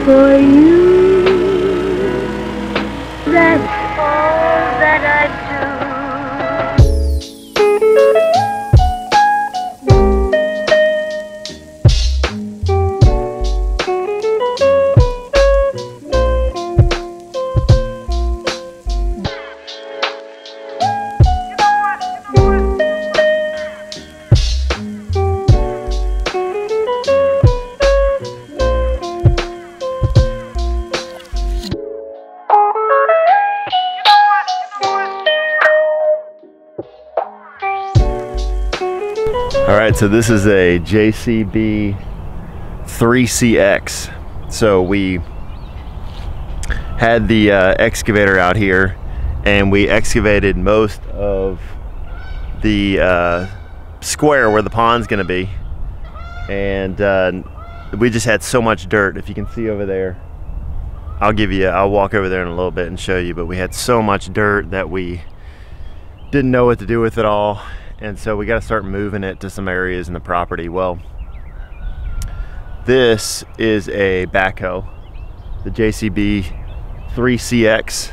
for you. That's all that I All right, so this is a JCB 3CX. So we had the excavator out here and we excavated most of the square where the pond's gonna be. And we just had so much dirt. If you can see over there, I'll walk over there in a little bit and show you, but we had so much dirt that we didn't know what to do with it all. And so we got to start moving it to some areas in the property. Well, this is a backhoe, the JCB 3CX.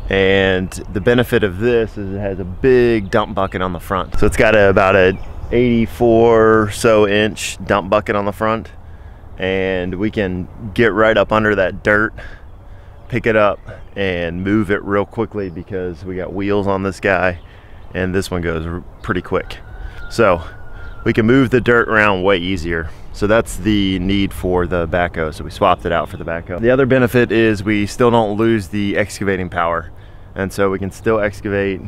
And the benefit of this is it has a big dump bucket on the front. So it's got about a 84 or so inch dump bucket on the front. And we can get right up under that dirt, pick it up and move it real quickly because we got wheels on this guy. And this one goes pretty quick. So we can move the dirt around way easier. So that's the need for the backhoe. So we swapped it out for the backhoe. The other benefit is we still don't lose the excavating power. And so we can still excavate,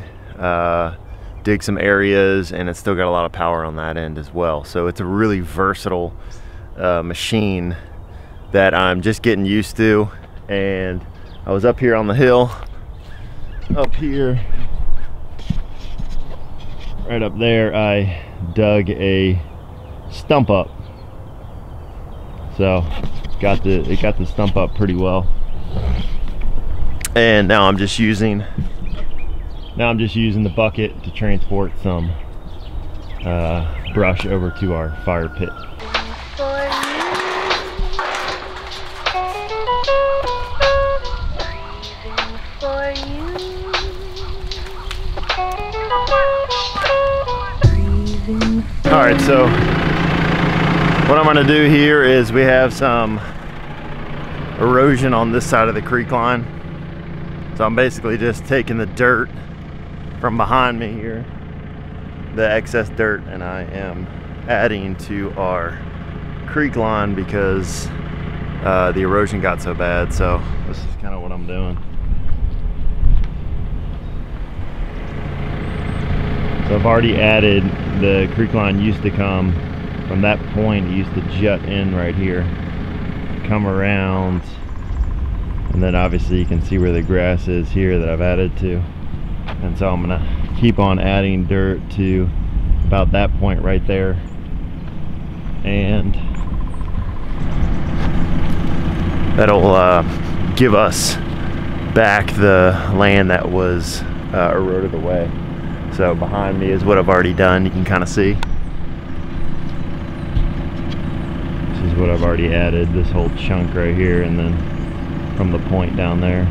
dig some areas, and it's still got a lot of power on that end as well. So it's a really versatile machine that I'm just getting used to. And I was up here on the hill, up here, right up there, I dug a stump up. So it got the stump up pretty well. And now I'm just using the bucket to transport some brush over to our fire pit. All right, so what I'm gonna do here is we have some erosion on this side of the creek line. So I'm basically just taking the dirt from behind me here, the excess dirt, and I am adding to our creek line because the erosion got so bad. So this is kind of what I'm doing. So I've already added, the creek line used to come from that point, it used to jut in right here, come around, and then obviously you can see where the grass is here that I've added to. And so I'm gonna keep on adding dirt to about that point right there. And that'll give us back the land that was eroded away. So behind me is what I've already done. You can kind of see. This is what I've already added, this whole chunk right here, and then from the point down there.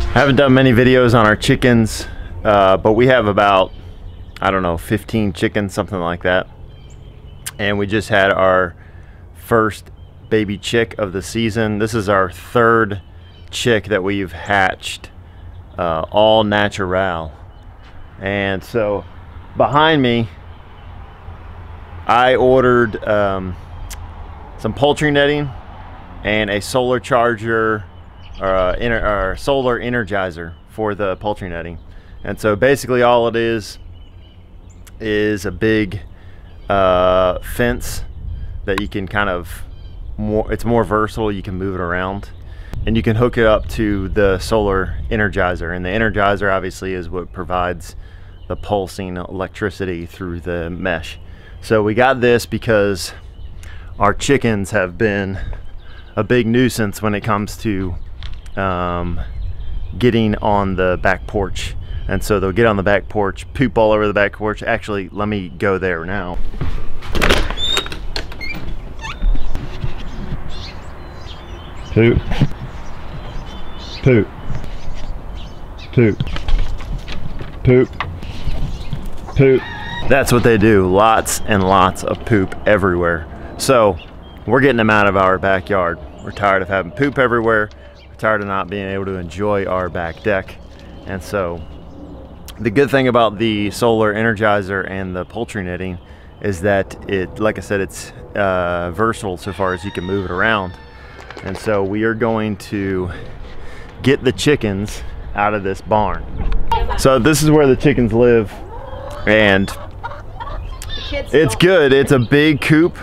I haven't done many videos on our chickens, but we have about, I don't know, 15 chickens, something like that. And we just had our first baby chick of the season. This is our third chick that we've hatched, all natural. And so behind me, I ordered some poultry netting and a solar charger, or solar energizer for the poultry netting. And so basically all it is a big fence that you can kind of it's more versatile. You can move it around and you can hook it up to the solar energizer, and the energizer obviously is what provides the pulsing electricity through the mesh. So we got this because our chickens have been a big nuisance when it comes to getting on the back porch. And so they'll get on the back porch, poop all over the back porch. Actually, let me go there now. Poop, poop, poop, poop, poop. That's what they do, lots and lots of poop everywhere. So we're getting them out of our backyard. We're tired of having poop everywhere. We're tired of not being able to enjoy our back deck. And so the good thing about the solar energizer and the poultry netting is that it, like I said, it's versatile so far as you can move it around. And so we are going to get the chickens out of this barn. So this is where the chickens live, and it's good. It's a big coop,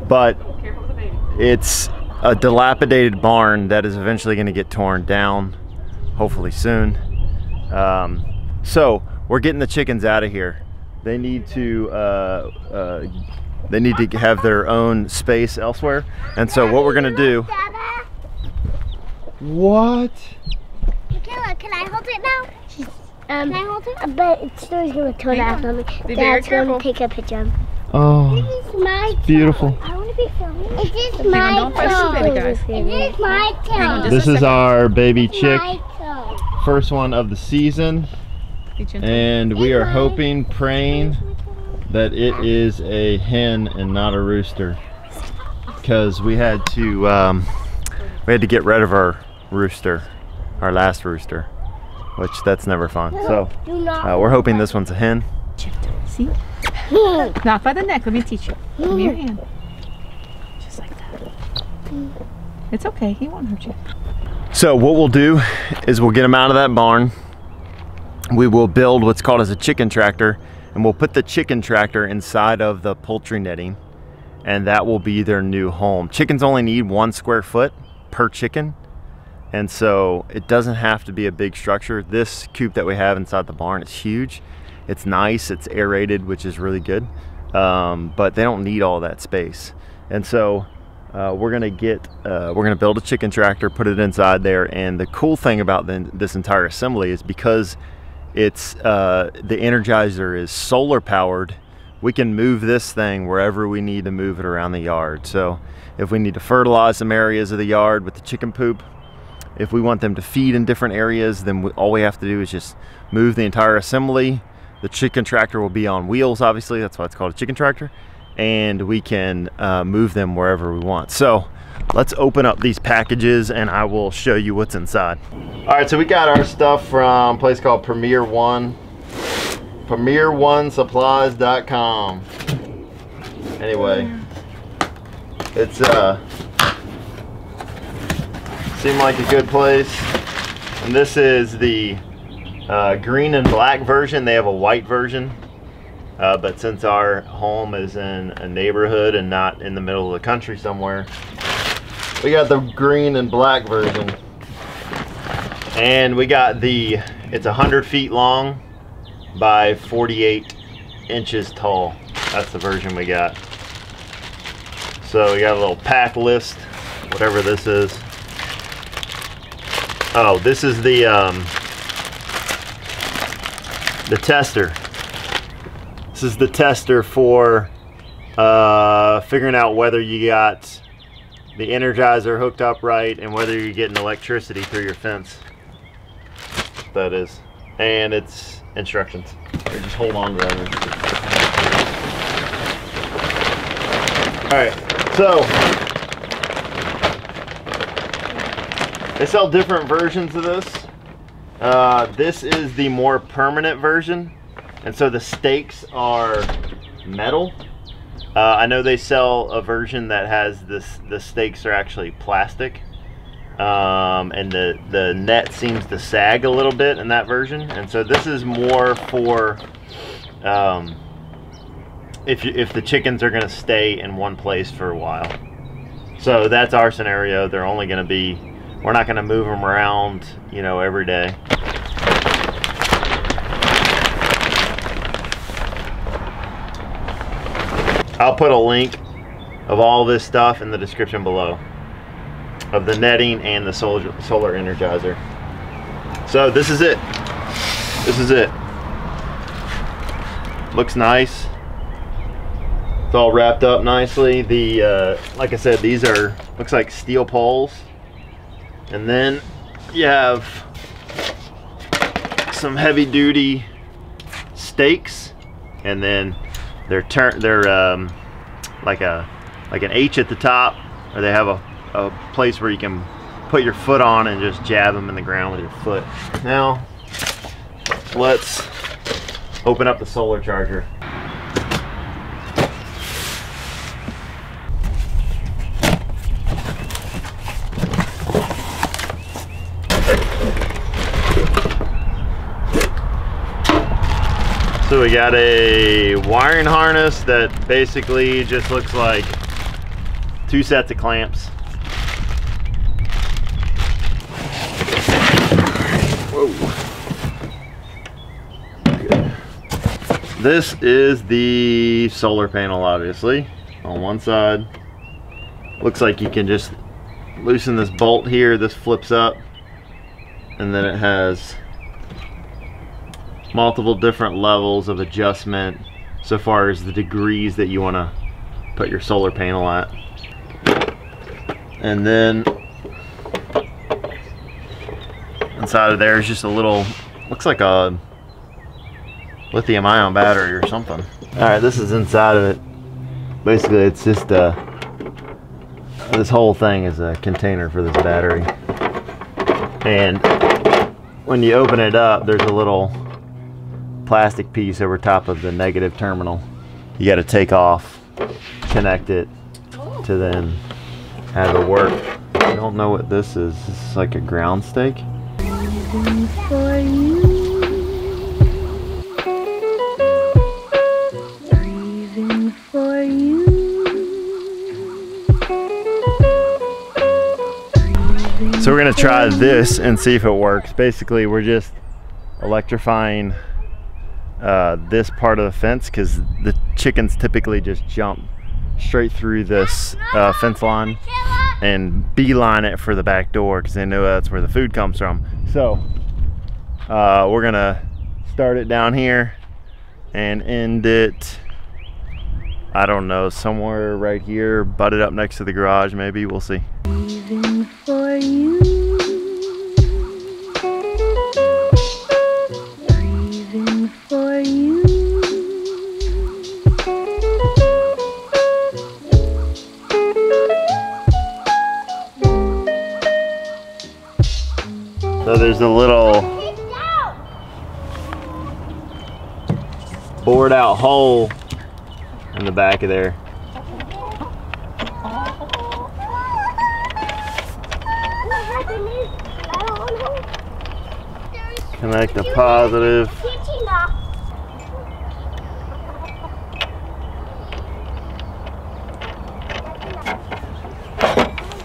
but it's a dilapidated barn that is eventually going to get torn down, hopefully soon. So we're getting the chickens out of here. They need to have their own space elsewhere. And so what we're gonna do. What? Michaela, can I hold it now? Can I hold it? But it's still gonna turn out on me. Dad's gonna take a picture. Oh, This is my beautiful. I want to be filming. It is my toe. It is my toe. This is our baby chick, My toe. first one of the season, and we are hoping, praying that it is a hen and not a rooster, because we had to get rid of our rooster, our last rooster, which that's never fun. So we're hoping this one's a hen. See? Not by the neck. Let me teach you. Give me your hand. Just like that. It's okay. He won't hurt you. So what we'll do is we'll get them out of that barn. We will build what's called as a chicken tractor, and we'll put the chicken tractor inside of the poultry netting, and that will be their new home. Chickens only need 1 square foot per chicken, and so it doesn't have to be a big structure. This coop that we have inside the barn is huge. It's nice, it's aerated, which is really good, but they don't need all that space. And so we're gonna build a chicken tractor, put it inside there, and the cool thing about this entire assembly is because it's the Energizer is solar powered, we can move this thing wherever we need to move it around the yard. So if we need to fertilize some areas of the yard with the chicken poop, if we want them to feed in different areas, then all we have to do is just move the entire assembly. The chicken tractor will be on wheels, obviously, that's why it's called a chicken tractor, and we can move them wherever we want. So let's open up these packages and I will show you what's inside. All right, so we got our stuff from a place called Premier One, PremierOneSupplies.com. Anyway, it's seemed like a good place. And this is the green and black version. They have a white version, but since our home is in a neighborhood and not in the middle of the country somewhere, we got the green and black version. And we got it's 100 feet long by 48 inches tall. That's the version we got. So we got a little pack list, whatever this is. Oh, this is the tester. This is the tester for figuring out whether you got the Energizer hooked up right and whether you're getting electricity through your fence. That is. And it's instructions. Here, just hold on to that. Alright, so They sell different versions of this. This is the more permanent version, and so the stakes are metal. I know they sell a version that has the stakes are actually plastic, and the net seems to sag a little bit in that version. And so this is more for if the chickens are going to stay in one place for a while. So that's our scenario. They're only going to be, we're not going to move them around, you know, every day. I'll put a link of all this stuff in the description below, of the netting and the solar energizer. So this is it. This is it. Looks nice. It's all wrapped up nicely. The like I said, these are, looks like steel poles, and then you have some heavy-duty stakes, and then they're like an H at the top, or they have a place where you can put your foot on and just jab them in the ground with your foot. Now let's open up the solar charger. So we got a wiring harness that basically just looks like 2 sets of clamps. Whoa. This is the solar panel, obviously, on one side. Looks like you can just loosen this bolt here. This flips up, and then it has multiple different levels of adjustment so far as the degrees that you want to put your solar panel at. And then inside of there is just a little, looks like a lithium ion battery or something. Alright, this is inside of it. Basically it's just this whole thing is a container for this battery, and when you open it up there's a little plastic piece over top of the negative terminal. You got to take off, connect it to then have it work. I don't know what this is. This is like a ground stake. For you. Breathing for you. So we're gonna try this and see if it works. Basically we're just electrifying this part of the fence, because the chickens typically just jump straight through this fence line and beeline it for the back door because they know that's where the food comes from. So we're gonna start it down here and end it, I don't know, somewhere right here, butted up next to the garage maybe. We'll see. Breathing for you. Breathing for you. So there's a little bored out hole in the back of there. Connect the positive.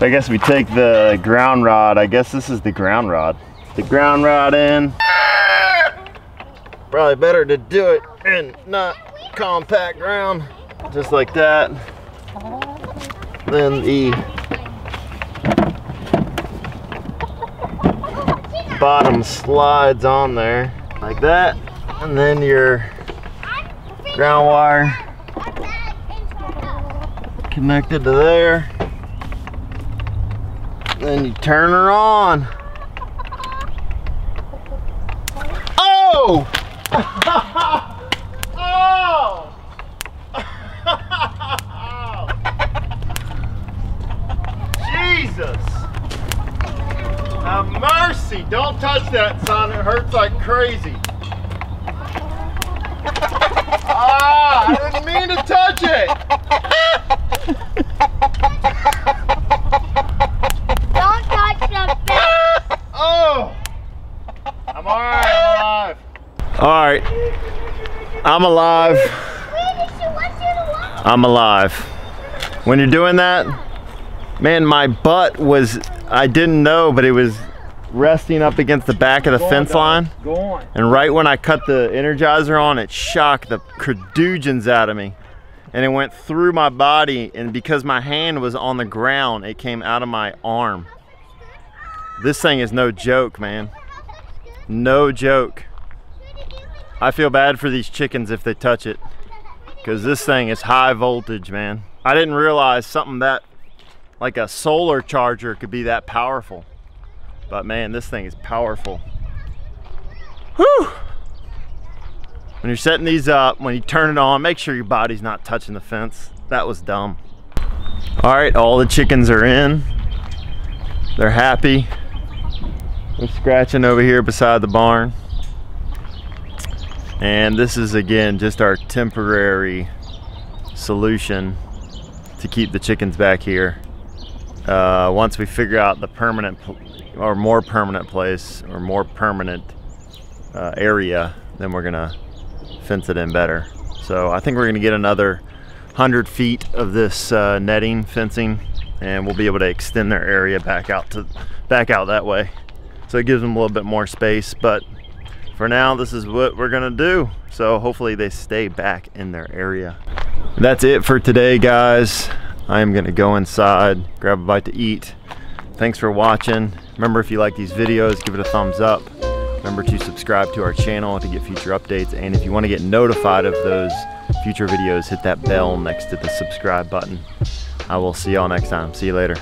I guess we take the ground rod. I guess this is the ground rod. The ground rod in. Probably better to do it in not compact ground, just like that. Then the bottom slides on there like that, and then your ground wire connected to there. Then you turn her on. Oh! Oh! Jesus! Now mercy, don't touch that, son. It hurts like crazy. Ah, I didn't mean to touch it. Don't touch the fish. Oh, I'm all right, I'm alive. All right, I'm alive. I'm alive. When you're doing that, man, my butt was, I didn't know, but it was resting up against the back of the fence line. Go on. And right when I cut the Energizer on, it shocked the credugins out of me. And it went through my body, and because my hand was on the ground, it came out of my arm. This thing is no joke, man. No joke. I feel bad for these chickens if they touch it, because this thing is high voltage, man. I didn't realize something that, like a solar charger, could be that powerful. But man, this thing is powerful. Whew! When you're setting these up, when you turn it on, make sure your body's not touching the fence. That was dumb. All right, all the chickens are in. They're happy. They're scratching over here beside the barn. And this is, again, just our temporary solution to keep the chickens back here. Once we figure out the permanent or more permanent place or more permanent area, then we're gonna fence it in better. So I think we're gonna get another 100 feet of this netting fencing, and we'll be able to extend their area back out that way. So it gives them a little bit more space, but for now, this is what we're gonna do. So hopefully they stay back in their area. That's it for today, guys. I am gonna go inside, grab a bite to eat. Thanks for watching. Remember, if you like these videos, give it a thumbs up. Remember to subscribe to our channel to get future updates. And if you wanna get notified of those future videos, hit that bell next to the subscribe button. I will see y'all next time. See you later.